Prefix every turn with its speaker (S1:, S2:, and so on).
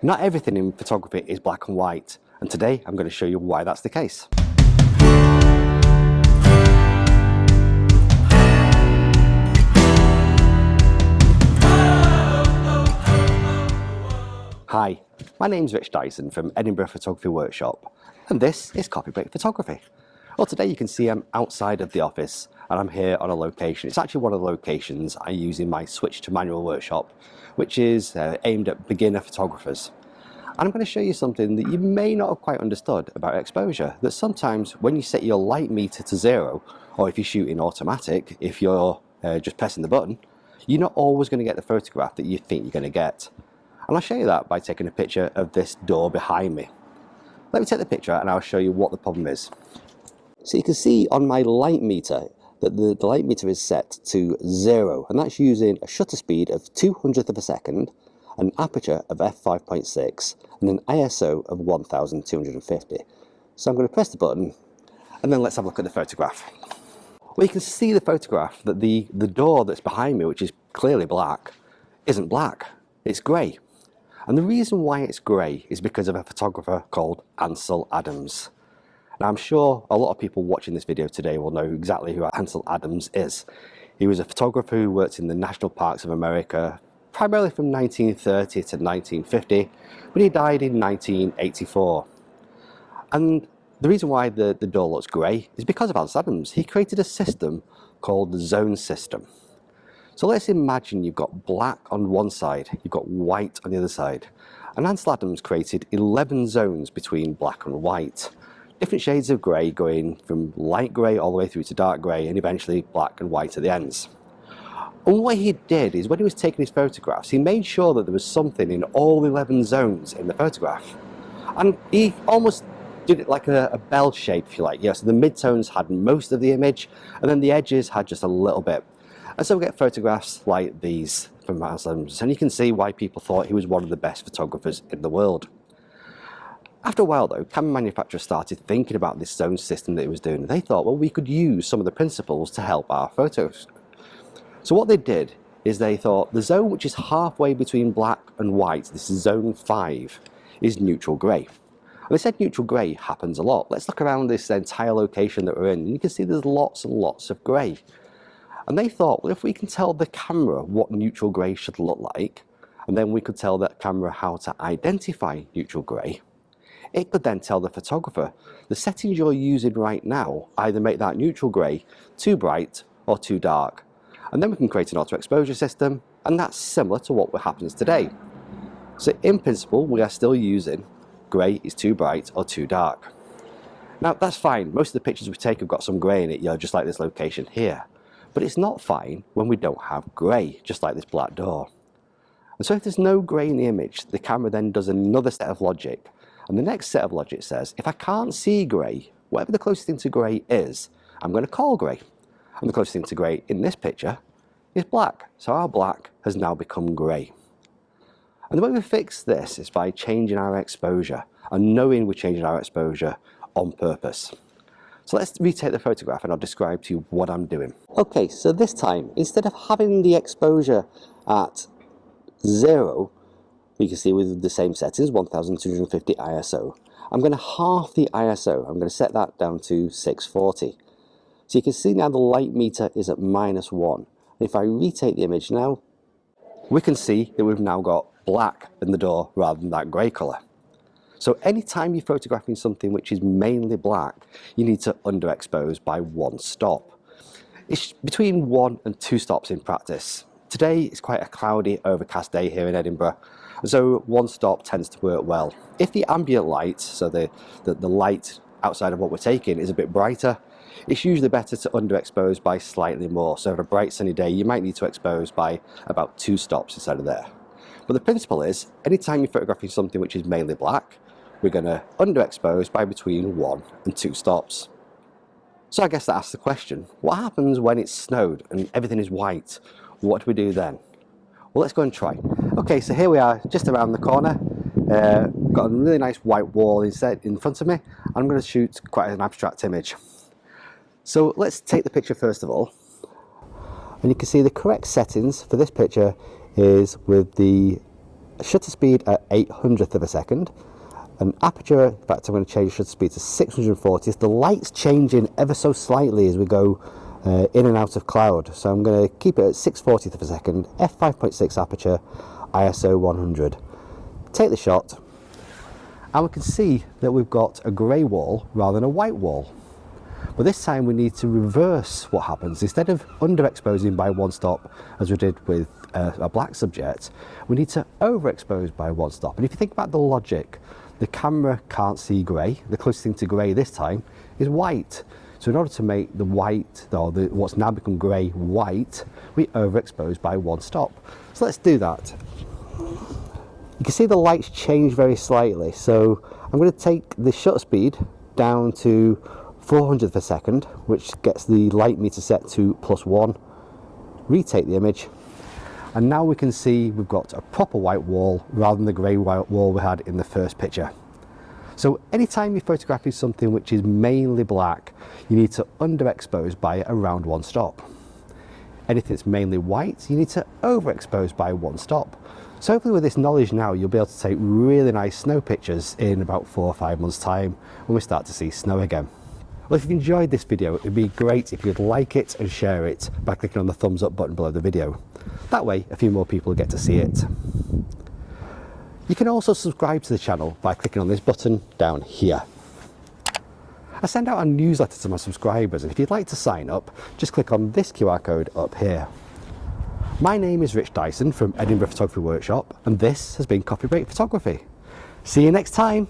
S1: Not everything in photography is black and white, and today I'm going to show you why that's the case. Hi, my name's Rich Dyson from Edinburgh Photography Workshop, and this is Coffee Break Photography. Well, today you can see I'm outside of the office and I'm here on a location. It's actually one of the locations I use in my switch to manual workshop, which is aimed at beginner photographers. And I'm going to show you something that you may not have quite understood about exposure, that sometimes when you set your light meter to 0, or if you shoot in automatic, if you're just pressing the button, you're not always going to get the photograph that you think you're going to get. And I'll show you that by taking a picture of this door behind me. Let me take the picture and I'll show you what the problem is. So you can see on my light meter that the light meter is set to 0, and that's using a shutter speed of 200th of a second, an aperture of f5.6 and an ISO of 1250. So I'm going to press the button and then let's have a look at the photograph. Well, you can see the photograph that the door that's behind me, which is clearly black, isn't black, it's grey. And the reason why it's grey is because of a photographer called Ansel Adams. Now, I'm sure a lot of people watching this video today will know exactly who Ansel Adams is. He was a photographer who worked in the National Parks of America, primarily from 1930 to 1950, but he died in 1984. And the reason why the door looks grey is because of Ansel Adams. He created a system called the zone system. So let's imagine you've got black on one side, you've got white on the other side. And Ansel Adams created 11 zones between black and white. Different shades of grey going from light grey all the way through to dark grey and eventually black and white at the ends. And what he did is when he was taking his photographs, he made sure that there was something in all 11 zones in the photograph. And he almost did it like a bell shape, if you like. Yeah, so the midtones had most of the image and then the edges had just a little bit. And so we get photographs like these from Ansel Adams, and you can see why people thought he was one of the best photographers in the world. After a while though, camera manufacturers started thinking about this zone system that he was doing. They thought, well, we could use some of the principles to help our photos. So what they did is they thought the zone which is halfway between black and white, this is zone 5, is neutral grey. And they said neutral grey happens a lot. Let's look around this entire location that we're in, and you can see there's lots and lots of grey. And they thought, well, if we can tell the camera what neutral grey should look like, and then we could tell that camera how to identify neutral grey, it could then tell the photographer the settings you're using right now either make that neutral grey too bright or too dark. And then we can create an auto exposure system, and that's similar to what happens today. So in principle, we are still using grey is too bright or too dark. Now that's fine, most of the pictures we take have got some grey in it, just like this location here. But it's not fine when we don't have grey, just like this black door. And so if there's no grey in the image, the camera then does another set of logic. And the next set of logic says, if I can't see grey, whatever the closest thing to grey is, I'm going to call grey. And the closest thing to grey in this picture is black. So our black has now become grey. And the way we fix this is by changing our exposure and knowing we're changing our exposure on purpose. So let's retake the photograph and I'll describe to you what I'm doing. Okay, so this time, instead of having the exposure at 0, you can see with the same settings, 1250 ISO, I'm going to half the ISO. I'm going to set that down to 640. So you can see now the light meter is at -1. If I retake the image now, we can see that we've now got black in the door rather than that grey colour. So anytime you're photographing something which is mainly black, you need to underexpose by 1 stop. It's between 1 and 2 stops in practice. Today it's quite a cloudy, overcast day here in Edinburgh, so 1 stop tends to work well. If the ambient light, so the light outside of what we're taking, is a bit brighter, it's usually better to underexpose by slightly more. So on a bright sunny day, you might need to expose by about 2 stops instead of there. But the principle is, anytime you're photographing something which is mainly black, we're going to underexpose by between 1 and 2 stops. So I guess that asks the question, what happens when it's snowed and everything is white? What do we do then? Well, let's go and try. Okay, so here we are, just around the corner. Got a really nice white wall instead in front of me. I'm going to shoot quite an abstract image. So let's take the picture first of all. And you can see the correct settings for this picture is with the shutter speed at 800th of a second, an aperture, in fact I'm going to change shutter speed to 640th. The light's changing ever so slightly as we go in and out of cloud, so I'm going to keep it at 640th of a second, f5.6 aperture, ISO 100. Take the shot, and we can see that we've got a grey wall rather than a white wall. But this time we need to reverse what happens. Instead of underexposing by one stop, as we did with a black subject, we need to overexpose by one stop. And if you think about the logic, the camera can't see grey. The closest thing to grey this time is white. So in order to make the white, or what's now become grey, white, we overexpose by one stop. So let's do that. You can see the lights change very slightly. So I'm going to take the shutter speed down to 400th of a second, which gets the light meter set to +1, retake the image, and now we can see we've got a proper white wall rather than the grey white wall we had in the first picture. So anytime you're photographing something which is mainly black, you need to underexpose by around one stop. Anything that's mainly white, you need to overexpose by one stop. So hopefully with this knowledge now, you'll be able to take really nice snow pictures in about 4 or 5 months' time when we start to see snow again. Well, if you've enjoyed this video, it'd be great if you'd like it and share it by clicking on the thumbs up button below the video. That way, a few more people get to see it. You can also subscribe to the channel by clicking on this button down here. I send out a newsletter to my subscribers, and if you'd like to sign up, just click on this QR code up here. My name is Rich Dyson from Edinburgh Photography Workshop, and this has been Coffee Break Photography. See you next time.